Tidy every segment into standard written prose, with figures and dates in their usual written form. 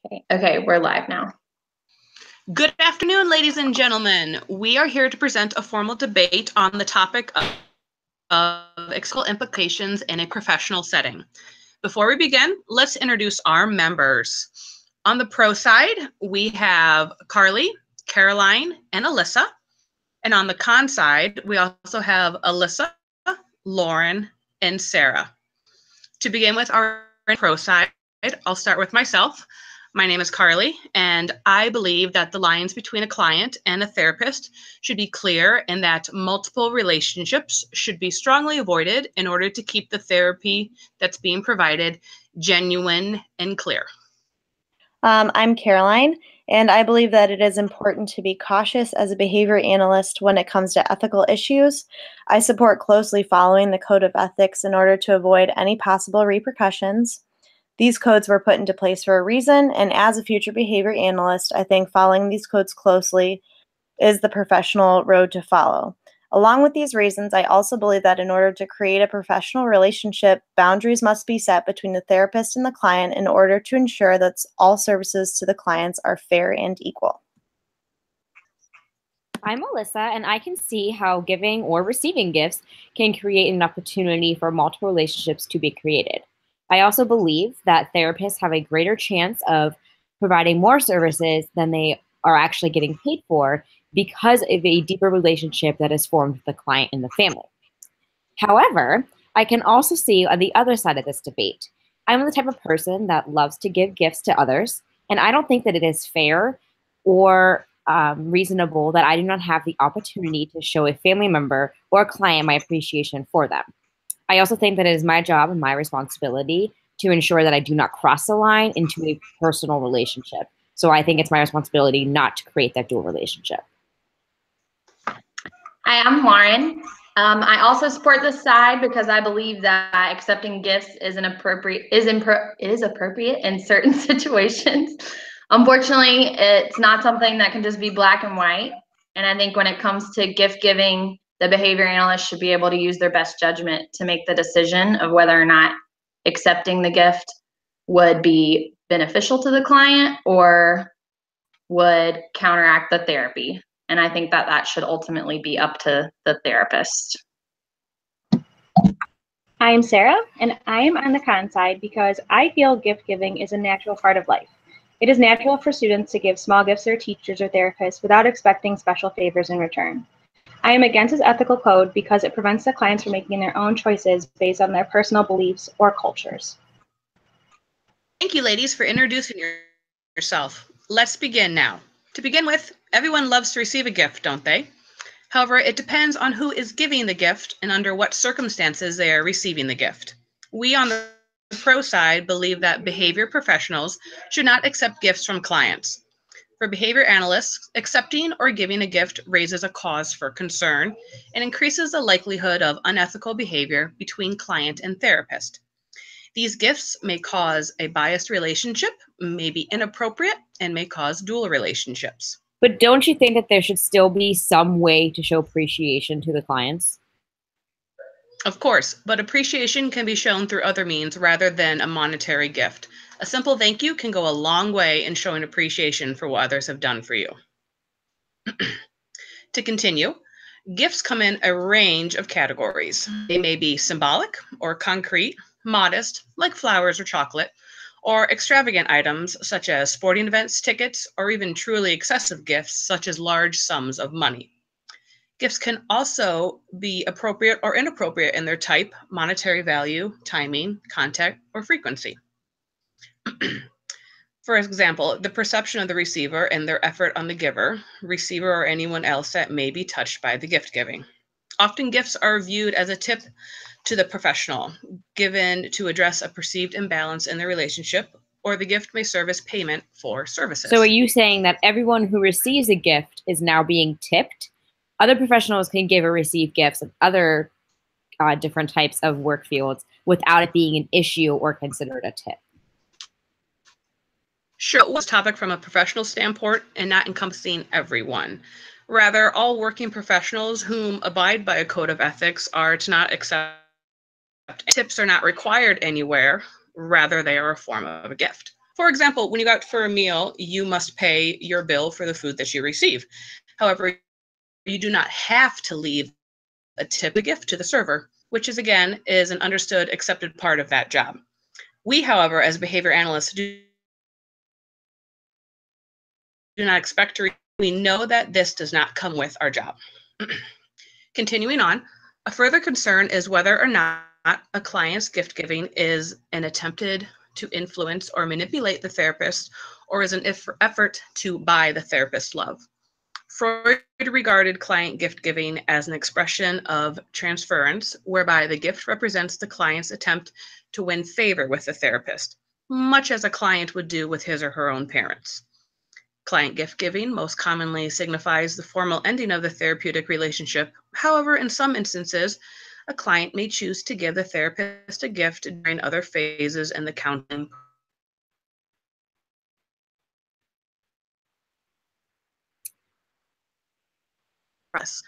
Okay, we're live now. Good afternoon, ladies and gentlemen. We are here to present a formal debate on the topic of ethical implications in a professional setting. Before we begin, let's introduce our members. On the pro side, we have Carly, Caroline, and Alyssa. And on the con side, we also have Alyssa, Lauren, and Sarah. To begin with our pro side, I'll start with myself. My name is Carly, and I believe that the lines between a client and a therapist should be clear and that multiple relationships should be strongly avoided in order to keep the therapy that's being provided genuine and clear. I'm Caroline, and I believe that it is important to be cautious as a behavior analyst when it comes to ethical issues. I support closely following the code of ethics in order to avoid any possible repercussions. These codes were put into place for a reason, and as a future behavior analyst, I think following these codes closely is the professional road to follow. Along with these reasons, I also believe that in order to create a professional relationship, boundaries must be set between the therapist and the client in order to ensure that all services to the clients are fair and equal. I'm Alyssa, and I can see how giving or receiving gifts can create an opportunity for multiple relationships to be created. I also believe that therapists have a greater chance of providing more services than they are actually getting paid for because of a deeper relationship that is formed with the client and the family. However, I can also see on the other side of this debate. I'm the type of person that loves to give gifts to others, and I don't think that it is fair or reasonable that I do not have the opportunity to show a family member or a client my appreciation for them. I also think that it is my job and my responsibility to ensure that I do not cross the line into a personal relationship. So I think it's my responsibility not to create that dual relationship. Hi, I'm Lauren. I also support this side because I believe that accepting gifts is appropriate in certain situations. Unfortunately, it's not something that can just be black and white. And I think when it comes to gift giving, the behavior analyst should be able to use their best judgment to make the decision of whether or not accepting the gift would be beneficial to the client or would counteract the therapy. And I think that that should ultimately be up to the therapist. I'm Sarah, and I am on the con side because I feel gift giving is a natural part of life. It is natural for students to give small gifts to their teachers or therapists without expecting special favors in return. I am against this ethical code because it prevents the clients from making their own choices based on their personal beliefs or cultures. Thank you, ladies, for introducing yourself. Let's begin now. To begin with, everyone loves to receive a gift, don't they? However, it depends on who is giving the gift and under what circumstances they are receiving the gift. We on the pro side believe that behavior professionals should not accept gifts from clients. For behavior analysts, accepting or giving a gift raises a cause for concern and increases the likelihood of unethical behavior between client and therapist. These gifts may cause a biased relationship, may be inappropriate, and may cause dual relationships. But don't you think that there should still be some way to show appreciation to the clients? Of course, but appreciation can be shown through other means rather than a monetary gift. A simple thank you can go a long way in showing appreciation for what others have done for you. To continue, gifts come in a range of categories. They may be symbolic or concrete, modest, like flowers or chocolate, or extravagant items such as sporting events, tickets, or even truly excessive gifts such as large sums of money. Gifts can also be appropriate or inappropriate in their type, monetary value, timing, content, or frequency. For example, the perception of the receiver and their effort on the giver, receiver, or anyone else that may be touched by the gift giving. Often gifts are viewed as a tip to the professional, given to address a perceived imbalance in the relationship, or the gift may serve as payment for services. So are you saying that everyone who receives a gift is now being tipped? Other professionals can give or receive gifts of other different types of work fields without it being an issue or considered a tip. Sure, it was a topic from a professional standpoint and not encompassing everyone. Rather, all working professionals whom abide by a code of ethics are to not accept tips are not required anywhere. Rather, they are a form of a gift. For example, when you go out for a meal, you must pay your bill for the food that you receive. However, you do not have to leave a tip, a gift to the server, which is again is an understood, accepted part of that job. We, however, as behavior analysts, do not expect to. We know that this does not come with our job. Continuing on, a further concern is whether or not a client's gift giving is an attempted to influence or manipulate the therapist, or is an effort to buy the therapist's love. Freud regarded client gift giving as an expression of transference, whereby the gift represents the client's attempt to win favor with the therapist, much as a client would do with his or her own parents. Client gift giving most commonly signifies the formal ending of the therapeutic relationship. However, in some instances, a client may choose to give the therapist a gift during other phases in the counseling process.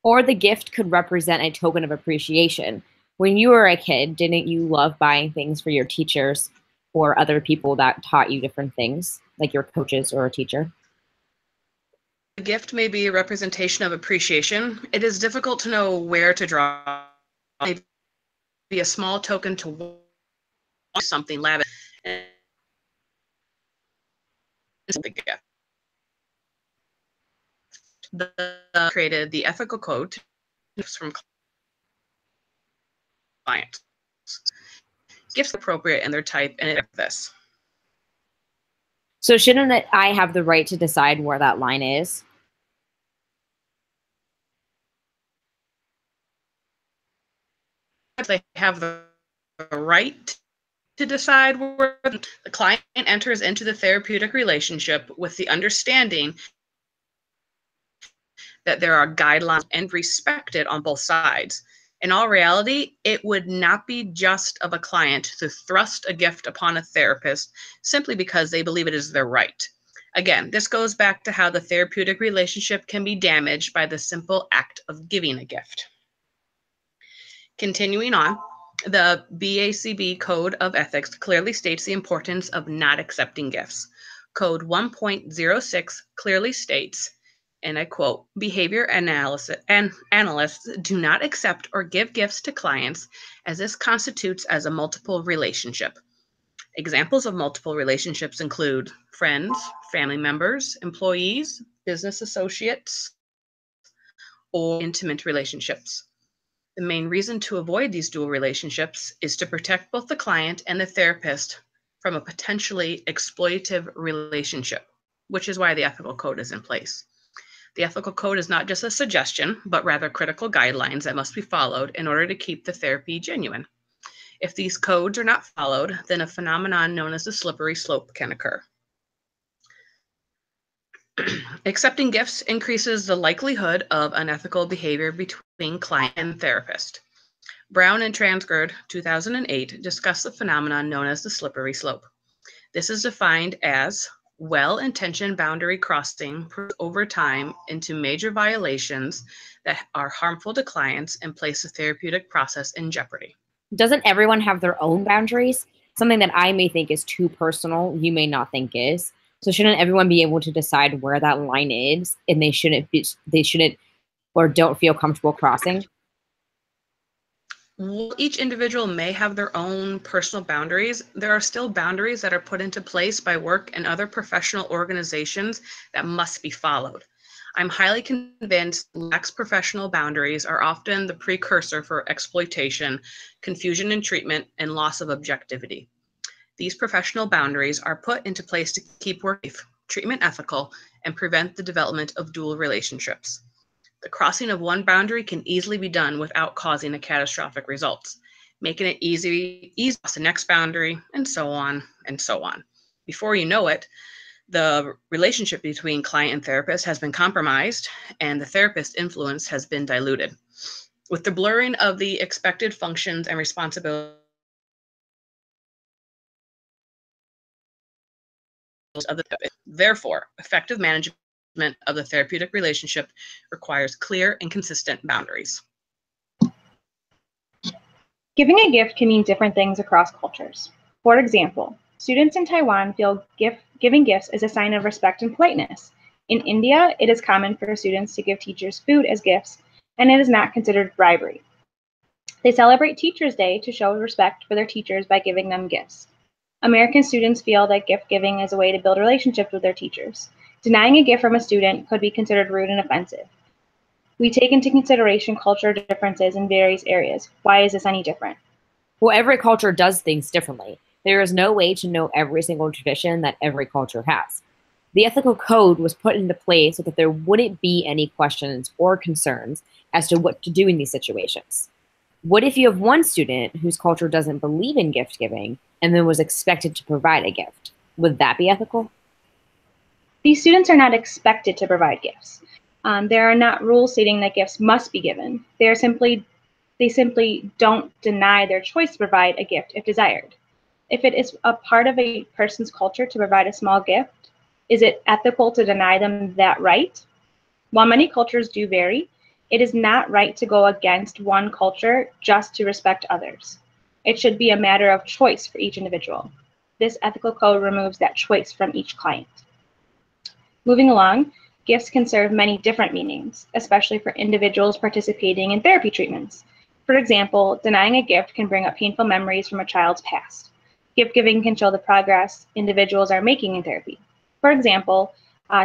Or the gift could represent a token of appreciation. When you were a kid, didn't you love buying things for your teachers or other people that taught you different things, like your coaches or a teacher? A gift may be a representation of appreciation. It is difficult to know where to draw. It may be a small token to want something lavish. The gift. Created the ethical code from clients. Gifts appropriate in their type and this. So shouldn't I have the right to decide where that line is? They have the right to decide where the client enters into the therapeutic relationship with the understanding that there are guidelines and respected on both sides. In all reality, it would not be just of a client to thrust a gift upon a therapist simply because they believe it is their right. Again, this goes back to how the therapeutic relationship can be damaged by the simple act of giving a gift. Continuing on, the BACB Code of Ethics clearly states the importance of not accepting gifts. Code 1.06 clearly states, and I quote, behavior analysts do not accept or give gifts to clients as this constitutes as a multiple relationship. Examples of multiple relationships include friends, family members, employees, business associates, or intimate relationships. The main reason to avoid these dual relationships is to protect both the client and the therapist from a potentially exploitative relationship, which is why the ethical code is in place. The ethical code is not just a suggestion, but rather critical guidelines that must be followed in order to keep the therapy genuine. If these codes are not followed, then a phenomenon known as the slippery slope can occur. Accepting gifts increases the likelihood of unethical behavior between client and therapist. Brown and Transgard, 2008, discussed the phenomenon known as the slippery slope. This is defined as well-intentioned boundary crossing over time into major violations that are harmful to clients and place the therapeutic process in jeopardy. Doesn't everyone have their own boundaries? Something that I may think is too personal, you may not think is. So shouldn't everyone be able to decide where that line is, and they shouldn't or don't feel comfortable crossing? While each individual may have their own personal boundaries, there are still boundaries that are put into place by work and other professional organizations that must be followed. I'm highly convinced lax professional boundaries are often the precursor for exploitation, confusion in treatment, and loss of objectivity. These professional boundaries are put into place to keep work safe, treatment ethical, and prevent the development of dual relationships. The crossing of one boundary can easily be done without causing a catastrophic result, making it easy to cross the next boundary, and so on and so on. Before you know it, the relationship between client and therapist has been compromised, and the therapist's influence has been diluted. With the blurring of the expected functions and responsibilities of the therapist. Therefore, effective management of the therapeutic relationship requires clear and consistent boundaries. Giving a gift can mean different things across cultures. For example, students in Taiwan feel giving gifts is a sign of respect and politeness. In India, it is common for students to give teachers food as gifts, and it is not considered bribery. They celebrate Teachers' Day to show respect for their teachers by giving them gifts. American students feel that gift giving is a way to build relationships with their teachers. Denying a gift from a student could be considered rude and offensive. We take into consideration cultural differences in various areas. Why is this any different? Well, every culture does things differently. There is no way to know every single tradition that every culture has. The ethical code was put into place so that there wouldn't be any questions or concerns as to what to do in these situations. What if you have one student whose culture doesn't believe in gift giving and then was expected to provide a gift? Would that be ethical? These students are not expected to provide gifts. There are not rules stating that gifts must be given. They simply don't deny their choice to provide a gift if desired. If it is a part of a person's culture to provide a small gift, is it ethical to deny them that right? While many cultures do vary, it is not right to go against one culture just to respect others. It should be a matter of choice for each individual. This ethical code removes that choice from each client. Moving along, gifts can serve many different meanings, especially for individuals participating in therapy treatments. For example, denying a gift can bring up painful memories from a child's past. Gift giving can show the progress individuals are making in therapy. For example,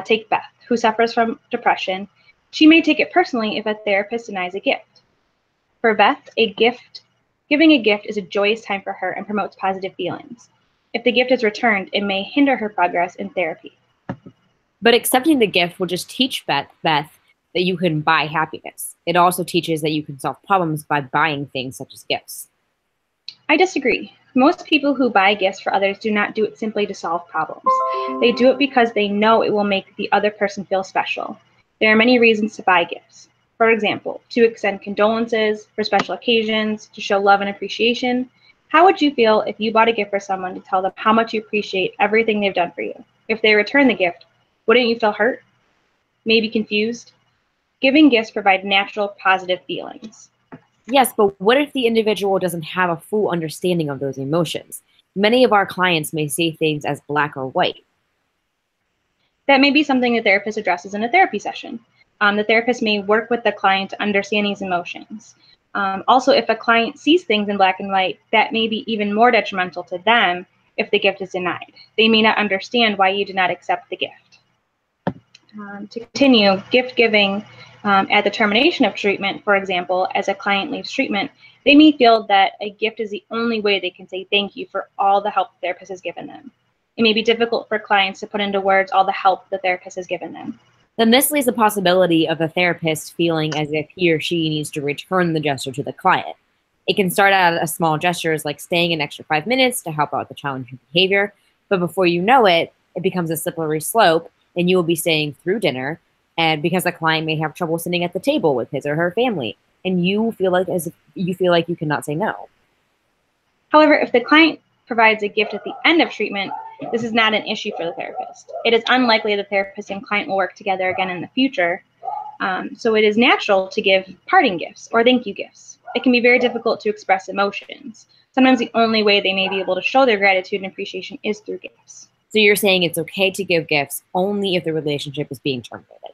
take Beth, who suffers from depression. She may take it personally if a therapist denies a gift. For Beth, giving a gift is a joyous time for her and promotes positive feelings. If the gift is returned, it may hinder her progress in therapy. But accepting the gift will just teach Beth that you can buy happiness. It also teaches that you can solve problems by buying things such as gifts. I disagree. Most people who buy gifts for others do not do it simply to solve problems. They do it because they know it will make the other person feel special. There are many reasons to buy gifts. For example, to extend condolences, for special occasions, to show love and appreciation. How would you feel if you bought a gift for someone to tell them how much you appreciate everything they've done for you? If they return the gift, wouldn't you feel hurt? Maybe confused? Giving gifts provide natural, positive feelings. Yes, but what if the individual doesn't have a full understanding of those emotions? Many of our clients may see things as black or white. That may be something the therapist addresses in a therapy session. The therapist may work with the client to understand these emotions. Also, if a client sees things in black and white, that may be even more detrimental to them if the gift is denied. They may not understand why you did not accept the gift. To continue, gift giving at the termination of treatment, for example, as a client leaves treatment, they may feel that a gift is the only way they can say thank you for all the help the therapist has given them. It may be difficult for clients to put into words all the help the therapist has given them. Then this leaves the possibility of the therapist feeling as if he or she needs to return the gesture to the client. It can start out as small gestures like staying an extra 5 minutes to help out with the challenging behavior, but before you know it, it becomes a slippery slope and you will be staying through dinner, and because the client may have trouble sitting at the table with his or her family, and you feel like you cannot say no. However, if the client provides a gift at the end of treatment, this is not an issue for the therapist. It is unlikely the therapist and client will work together again in the future, so it is natural to give parting gifts or thank you gifts. It can be very difficult to express emotions. Sometimes the only way they may be able to show their gratitude and appreciation is through gifts. So you're saying it's okay to give gifts only if the relationship is being terminated?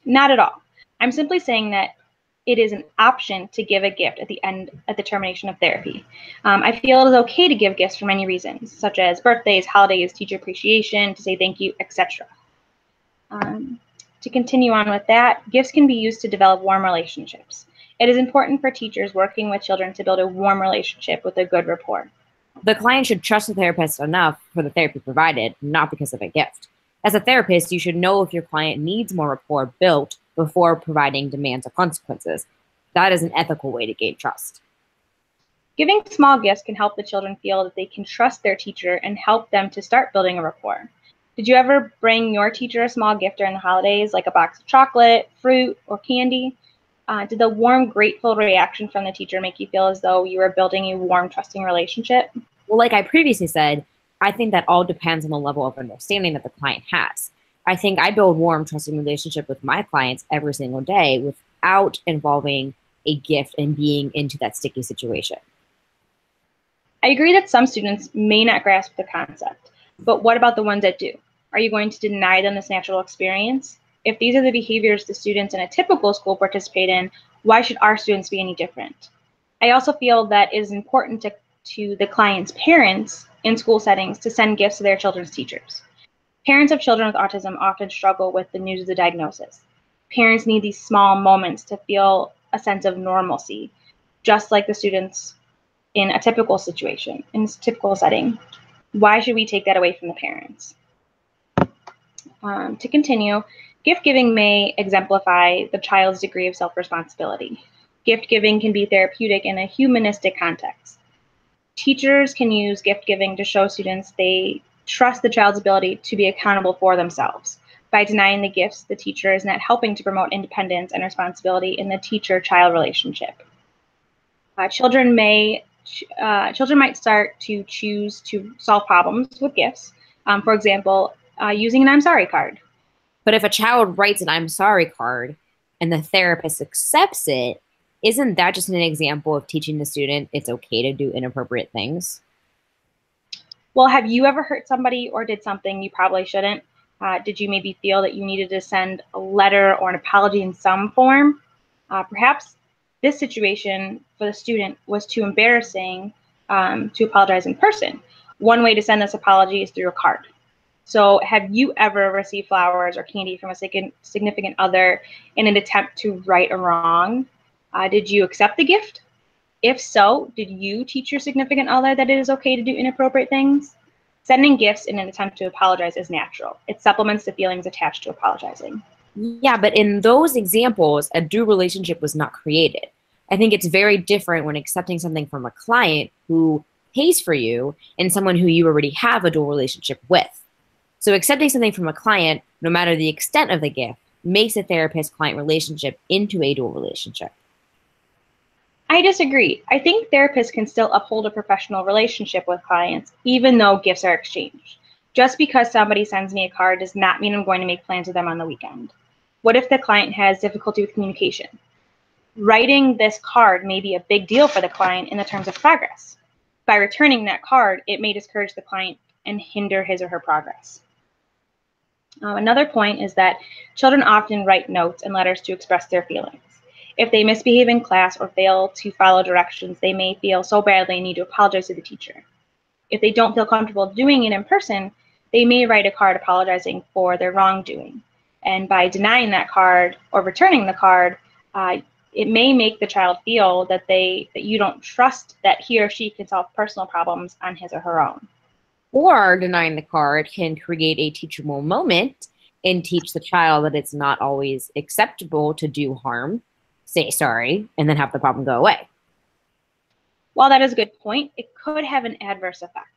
Not at all. I'm simply saying that it is an option to give a gift at the termination of therapy. I feel it is okay to give gifts for many reasons, such as birthdays, holidays, teacher appreciation, to say thank you, etc. To continue on with that, gifts can be used to develop warm relationships. It is important for teachers working with children to build a warm relationship with a good rapport. The client should trust the therapist enough for the therapy provided, not because of a gift. As a therapist, you should know if your client needs more rapport built before providing demands or consequences. That is an ethical way to gain trust. Giving small gifts can help the children feel that they can trust their teacher and help them to start building a rapport. Did you ever bring your teacher a small gift during the holidays, like a box of chocolate, fruit, or candy? Did the warm, grateful reaction from the teacher make you feel as though you were building a warm, trusting relationship? Well, like I previously said, I think that all depends on the level of understanding that the client has. I think I build warm, trusting relationship with my clients every single day without involving a gift and being into that sticky situation. I agree that some students may not grasp the concept, but what about the ones that do? Are you going to deny them this natural experience? If these are the behaviors the students in a typical school participate in, why should our students be any different? I also feel that it is important to the client's parents in school settings to send gifts to their children's teachers. Parents of children with autism often struggle with the news of the diagnosis. Parents need these small moments to feel a sense of normalcy, just like the students in a typical situation, in a typical setting. Why should we take that away from the parents? To continue, gift giving may exemplify the child's degree of self-responsibility. Gift giving can be therapeutic in a humanistic context. Teachers can use gift giving to show students they trust the child's ability to be accountable for themselves. By denying the gifts, the teacher is not helping to promote independence and responsibility in the teacher-child relationship. Children might start to choose to solve problems with gifts. For example, using an I'm sorry card. But if a child writes an I'm sorry card and the therapist accepts it, isn't that just an example of teaching the student it's okay to do inappropriate things? Well, have you ever hurt somebody or did something you probably shouldn't? Did you maybe feel that you needed to send a letter or an apology in some form? Perhaps this situation for the student was too embarrassing to apologize in person. One way to send this apology is through a card. So have you ever received flowers or candy from a significant other in an attempt to right a wrong? Did you accept the gift? If so, did you teach your significant other that it is okay to do inappropriate things? Sending gifts in an attempt to apologize is natural. It supplements the feelings attached to apologizing. Yeah, but in those examples, a due relationship was not created. I think it's very different when accepting something from a client who pays for you and someone who you already have a dual relationship with. So accepting something from a client, no matter the extent of the gift, makes a therapist-client relationship into a dual relationship. I disagree. I think therapists can still uphold a professional relationship with clients, even though gifts are exchanged. Just because somebody sends me a card does not mean I'm going to make plans with them on the weekend. What if the client has difficulty with communication? Writing this card may be a big deal for the client in the terms of progress. By returning that card, it may discourage the client and hinder his or her progress. Another point is that children often write notes and letters to express their feelings. If they misbehave in class or fail to follow directions, they may feel so badly and need to apologize to the teacher. If they don't feel comfortable doing it in person, they may write a card apologizing for their wrongdoing. And by denying that card or returning the card, it may make the child feel that you don't trust that he or she can solve personal problems on his or her own. Or denying the card can create a teachable moment and teach the child that it's not always acceptable to do harm, say sorry, and then have the problem go away. While that is a good point, it could have an adverse effect.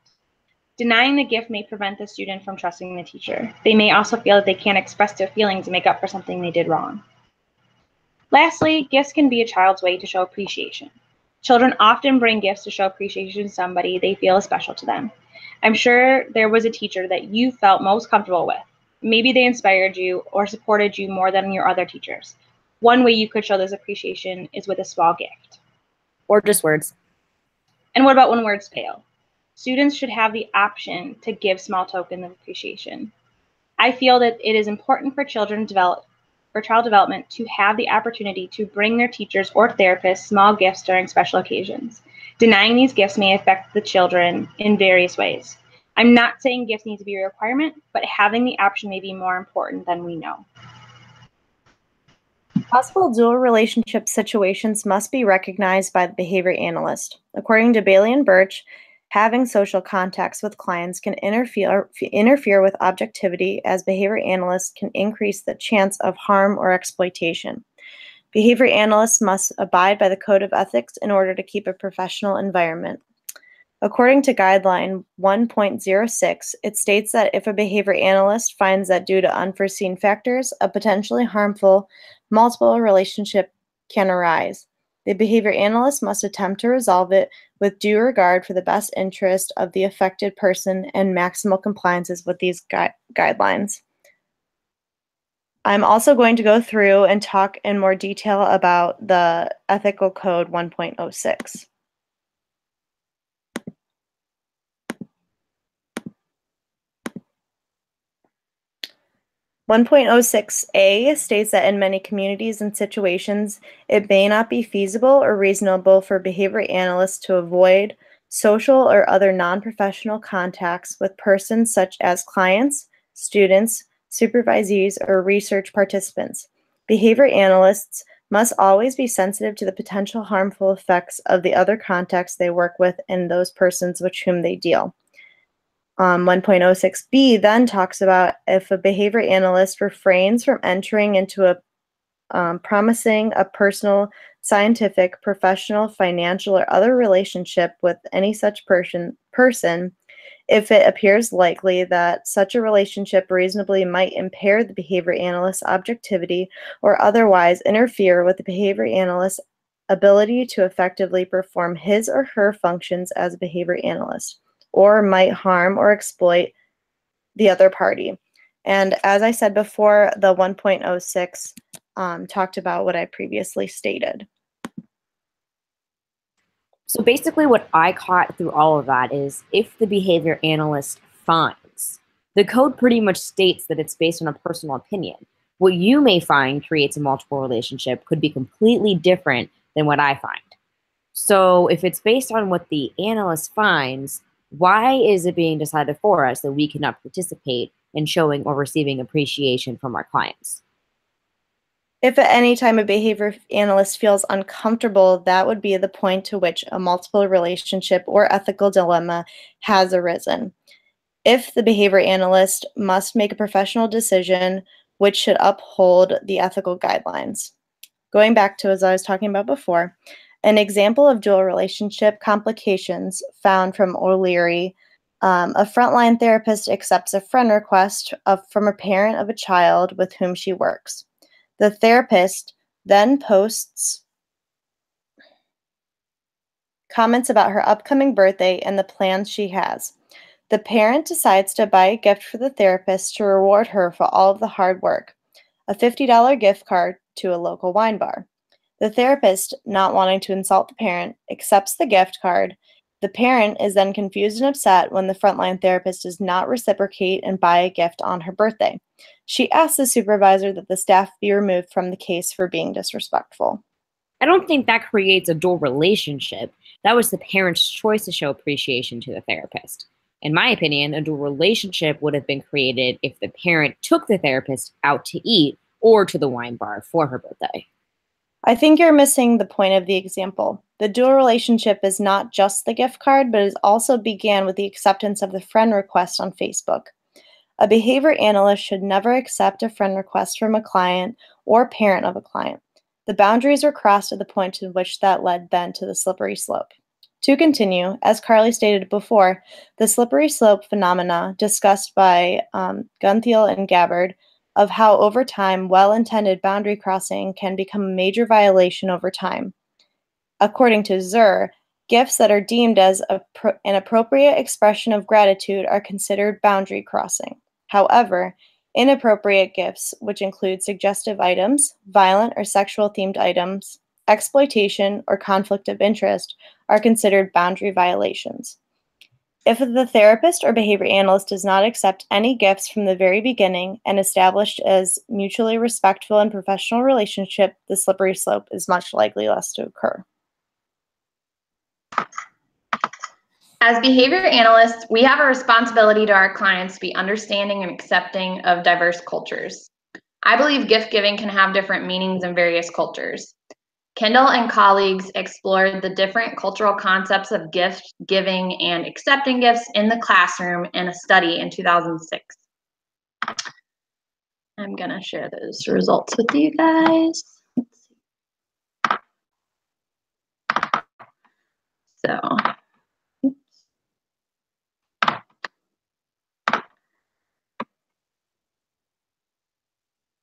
Denying the gift may prevent the student from trusting the teacher. They may also feel that they can't express their feelings and make up for something they did wrong. Lastly, gifts can be a child's way to show appreciation. Children often bring gifts to show appreciation to somebody they feel is special to them. I'm sure there was a teacher that you felt most comfortable with. Maybe they inspired you or supported you more than your other teachers. One way you could show this appreciation is with a small gift. Or just words. And what about when words fail? Students should have the option to give small tokens of appreciation. I feel that it is important for child development to have the opportunity to bring their teachers or therapists small gifts during special occasions. Denying these gifts may affect the children in various ways. I'm not saying gifts need to be a requirement, but having the option may be more important than we know. Possible dual relationship situations must be recognized by the behavior analyst. According to Bailey and Birch, having social contacts with clients can interfere with objectivity, as behavior analysts can increase the chance of harm or exploitation. Behavior analysts must abide by the code of ethics in order to keep a professional environment. According to Guideline 1.06, it states that if a behavior analyst finds that due to unforeseen factors, a potentially harmful multiple relationship can arise, the behavior analyst must attempt to resolve it with due regard for the best interest of the affected person and maximal compliances with these guidelines. I'm also going to go through and talk in more detail about the Ethical Code 1.06. 1.06a states that in many communities and situations, it may not be feasible or reasonable for behavior analysts to avoid social or other non-professional contacts with persons such as clients, students, supervisees, or research participants. Behavior analysts must always be sensitive to the potential harmful effects of the other contacts they work with and those persons with whom they deal. 1.06b then talks about if a behavior analyst refrains from entering into a promising a personal, scientific, professional, financial, or other relationship with any such person, if it appears likely that such a relationship reasonably might impair the behavior analyst's objectivity or otherwise interfere with the behavior analyst's ability to effectively perform his or her functions as a behavior analyst, or might harm or exploit the other party. And as I said before, the 1.06 talked about what I previously stated. So basically what I caught through all of that is if the behavior analyst finds, the code pretty much states that it's based on a personal opinion. What you may find creates a multiple relationship could be completely different than what I find. So if it's based on what the analyst finds, why is it being decided for us that we cannot participate in showing or receiving appreciation from our clients? If at any time a behavior analyst feels uncomfortable, that would be the point to which a multiple relationship or ethical dilemma has arisen. If the behavior analyst must make a professional decision which should uphold the ethical guidelines. Going back to as I was talking about before, an example of dual relationship complications found from O'Leary, a frontline therapist accepts a friend request from a parent of a child with whom she works. The therapist then posts comments about her upcoming birthday and the plans she has. The parent decides to buy a gift for the therapist to reward her for all of the hard work, a $50 gift card to a local wine bar. The therapist, not wanting to insult the parent, accepts the gift card. The parent is then confused and upset when the frontline therapist does not reciprocate and buy a gift on her birthday. She asks the supervisor that the staff be removed from the case for being disrespectful. I don't think that creates a dual relationship. That was the parent's choice to show appreciation to the therapist. In my opinion, a dual relationship would have been created if the parent took the therapist out to eat or to the wine bar for her birthday. I think you're missing the point of the example. The dual relationship is not just the gift card, but it also began with the acceptance of the friend request on Facebook. A behavior analyst should never accept a friend request from a client or parent of a client. The boundaries were crossed at the point to which that led then to the slippery slope. To continue, as Carly stated before, the slippery slope phenomena discussed by Gunthiel and Gabbard of how over time well-intended boundary crossing can become a major violation over time. According to Zur, gifts that are deemed as an appropriate expression of gratitude are considered boundary crossing. However, inappropriate gifts, which include suggestive items, violent or sexual themed items, exploitation, or conflict of interest, are considered boundary violations. If the therapist or behavior analyst does not accept any gifts from the very beginning and established as mutually respectful and professional relationship, the slippery slope is much likely less to occur. As behavior analysts, we have a responsibility to our clients to be understanding and accepting of diverse cultures. I believe gift giving can have different meanings in various cultures. Kendall and colleagues explored the different cultural concepts of gift giving and accepting gifts in the classroom in a study in 2006. I'm gonna share those results with you guys.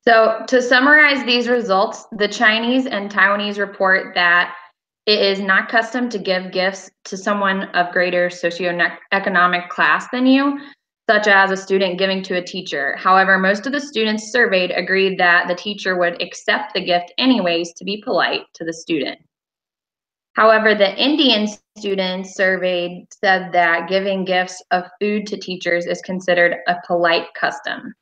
So, to summarize these results, the Chinese and Taiwanese report that it is not custom to give gifts to someone of greater socioeconomic class than you, such as a student giving to a teacher. However, most of the students surveyed agreed that the teacher would accept the gift anyways to be polite to the student. However, the Indian students surveyed said that giving gifts of food to teachers is considered a polite custom.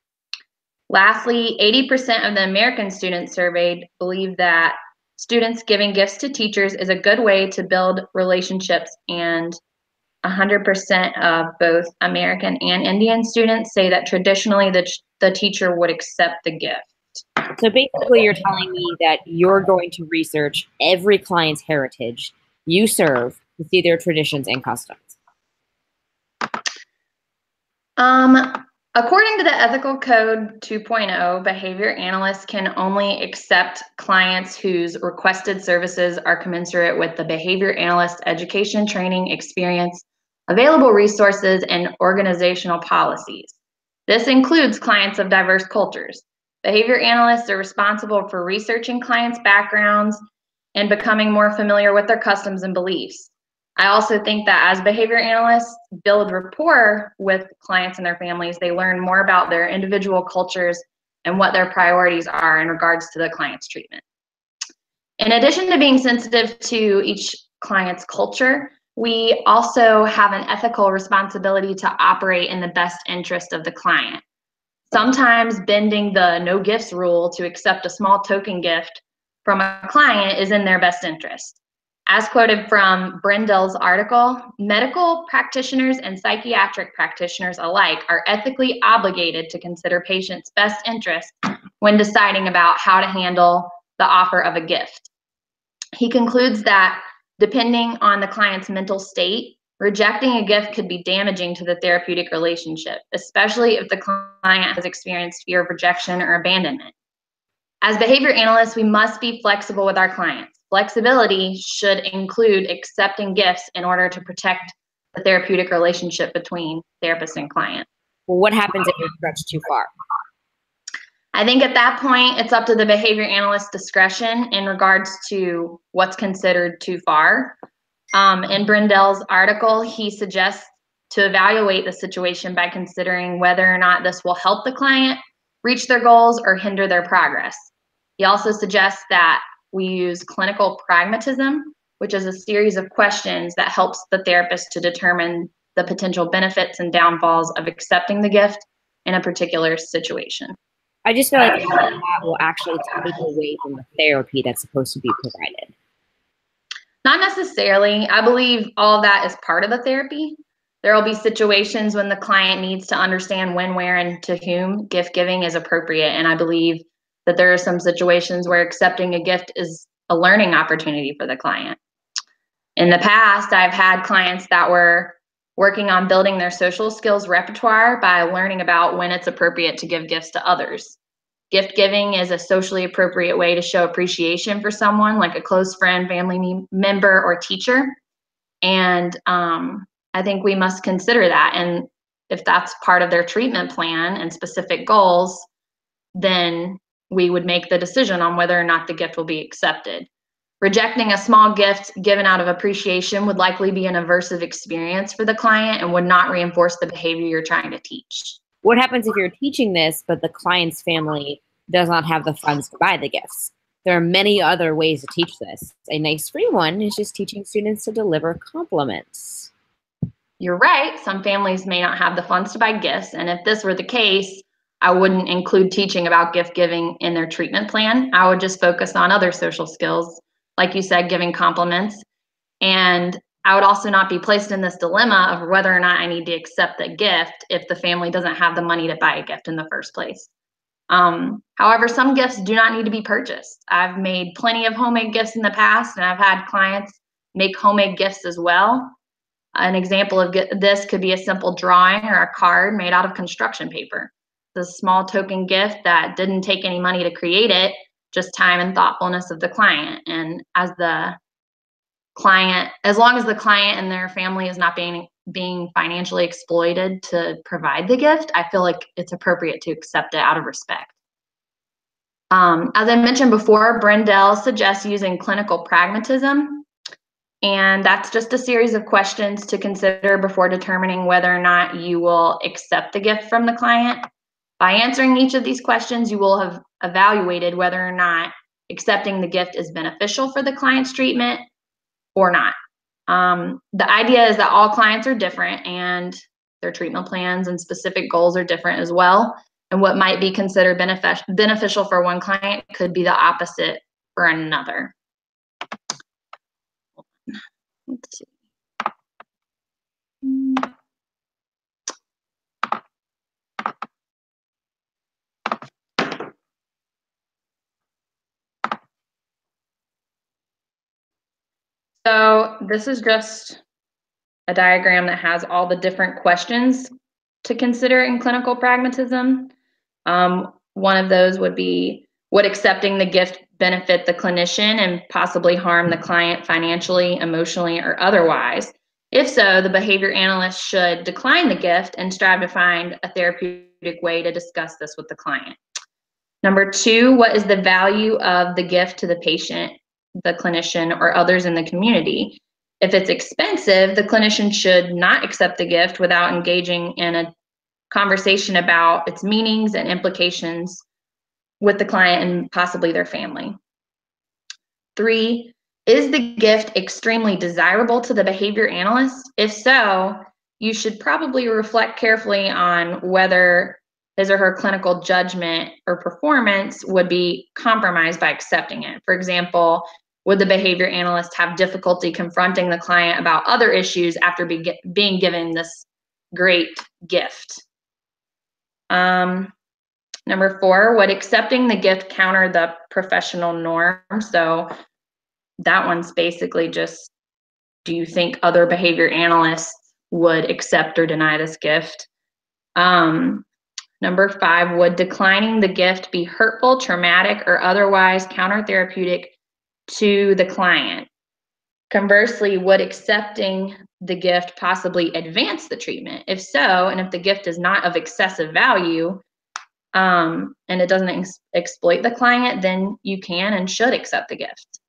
Lastly, 80% of the American students surveyed believe that students giving gifts to teachers is a good way to build relationships, and 100% of both American and Indian students say that traditionally the teacher would accept the gift. So basically, you're telling me that you're going to research every client's heritage you serve to see their traditions and customs. According to the Ethical Code 2.0, behavior analysts can only accept clients whose requested services are commensurate with the behavior analyst education, training, experience, available resources, and organizational policies. This includes clients of diverse cultures. Behavior analysts are responsible for researching clients' backgrounds and becoming more familiar with their customs and beliefs. I also think that as behavior analysts build rapport with clients and their families, they learn more about their individual cultures and what their priorities are in regards to the client's treatment. In addition to being sensitive to each client's culture, we also have an ethical responsibility to operate in the best interest of the client. Sometimes bending the no gifts rule to accept a small token gift from a client is in their best interest. As quoted from Brindle's article, medical practitioners and psychiatric practitioners alike are ethically obligated to consider patients' best interest when deciding about how to handle the offer of a gift. He concludes that depending on the client's mental state, rejecting a gift could be damaging to the therapeutic relationship, especially if the client has experienced fear of rejection or abandonment. As behavior analysts, we must be flexible with our clients. Flexibility should include accepting gifts in order to protect the therapeutic relationship between therapist and client. Well, what happens if you're stretched too far? I think at that point, it's up to the behavior analyst's discretion in regards to what's considered too far. In Brindle's article, he suggests to evaluate the situation by considering whether or not this will help the client reach their goals or hinder their progress. He also suggests that we use clinical pragmatism, which is a series of questions that helps the therapist to determine the potential benefits and downfalls of accepting the gift in a particular situation. I just feel like that will actually take away from the therapy that's supposed to be provided. Not necessarily. I believe all of that is part of the therapy. There will be situations when the client needs to understand when, where, and to whom gift giving is appropriate. And I believe that there are some situations where accepting a gift is a learning opportunity for the client. In the past, I've had clients that were working on building their social skills repertoire by learning about when it's appropriate to give gifts to others. Gift giving is a socially appropriate way to show appreciation for someone, like a close friend, family member, or teacher. And I think we must consider that. And if that's part of their treatment plan and specific goals, then we would make the decision on whether or not the gift will be accepted. Rejecting a small gift given out of appreciation would likely be an aversive experience for the client and would not reinforce the behavior you're trying to teach. What happens if you're teaching this, but the client's family does not have the funds to buy the gifts? There are many other ways to teach this. A nice free one is just teaching students to deliver compliments. You're right. Some families may not have the funds to buy gifts. And if this were the case, I wouldn't include teaching about gift giving in their treatment plan. I would just focus on other social skills, like you said, giving compliments. And I would also not be placed in this dilemma of whether or not I need to accept the gift if the family doesn't have the money to buy a gift in the first place. However, some gifts do not need to be purchased. I've made plenty of homemade gifts in the past, and I've had clients make homemade gifts as well. An example of this could be a simple drawing or a card made out of construction paper. It's a small token gift that didn't take any money to create it, just time and thoughtfulness of the client. And as long as the client and their family is not being financially exploited to provide the gift, I feel like it's appropriate to accept it out of respect. As I mentioned before, Brindle suggests using clinical pragmatism, and that's just a series of questions to consider before determining whether or not you will accept the gift from the client. By answering each of these questions, you will have evaluated whether or not accepting the gift is beneficial for the client's treatment or not. The idea is that all clients are different and their treatment plans and specific goals are different as well. And what might be considered beneficial for one client could be the opposite for another. Let's see. So this is just a diagram that has all the different questions to consider in clinical pragmatism. One of those would be, would accepting the gift benefit the clinician and possibly harm the client financially, emotionally, or otherwise? If so, the behavior analyst should decline the gift and strive to find a therapeutic way to discuss this with the client. Number two, what is the value of the gift to the patient, the clinician, or others in the community? If it's expensive, the clinician should not accept the gift without engaging in a conversation about its meanings and implications with the client and possibly their family. Three, is the gift extremely desirable to the behavior analyst? If so, you should probably reflect carefully on whether his or her clinical judgment or performance would be compromised by accepting it. For example, would the behavior analyst have difficulty confronting the client about other issues after being given this great gift? Number four, would accepting the gift counter the professional norm? So that one's basically just, do you think other behavior analysts would accept or deny this gift? Number five, would declining the gift be hurtful, traumatic, or otherwise counter-therapeutic to the client? Conversely, would accepting the gift possibly advance the treatment? If so, and if the gift is not of excessive value, and it doesn't exploit the client, then you can and should accept the gift.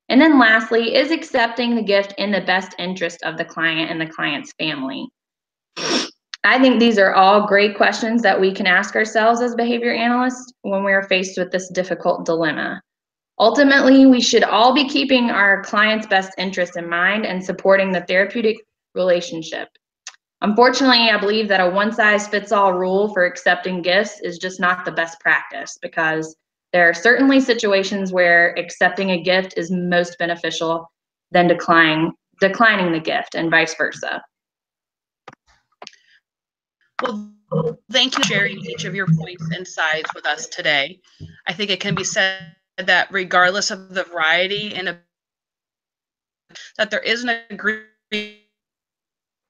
And then lastly, is accepting the gift in the best interest of the client and the client's family? I think these are all great questions that we can ask ourselves as behavior analysts when we are faced with this difficult dilemma. Ultimately, we should all be keeping our client's best interest in mind and supporting the therapeutic relationship. Unfortunately, I believe that a one-size-fits-all rule for accepting gifts is just not the best practice, because there are certainly situations where accepting a gift is most beneficial than declining the gift, and vice versa. Well, thank you for sharing each of your points and sides with us today. I think it can be said that regardless of the variety and that there is an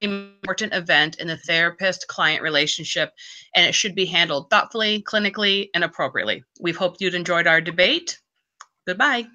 important event in the therapist-client relationship, and it should be handled thoughtfully, clinically, and appropriately. We hope you'd enjoyed our debate. Goodbye.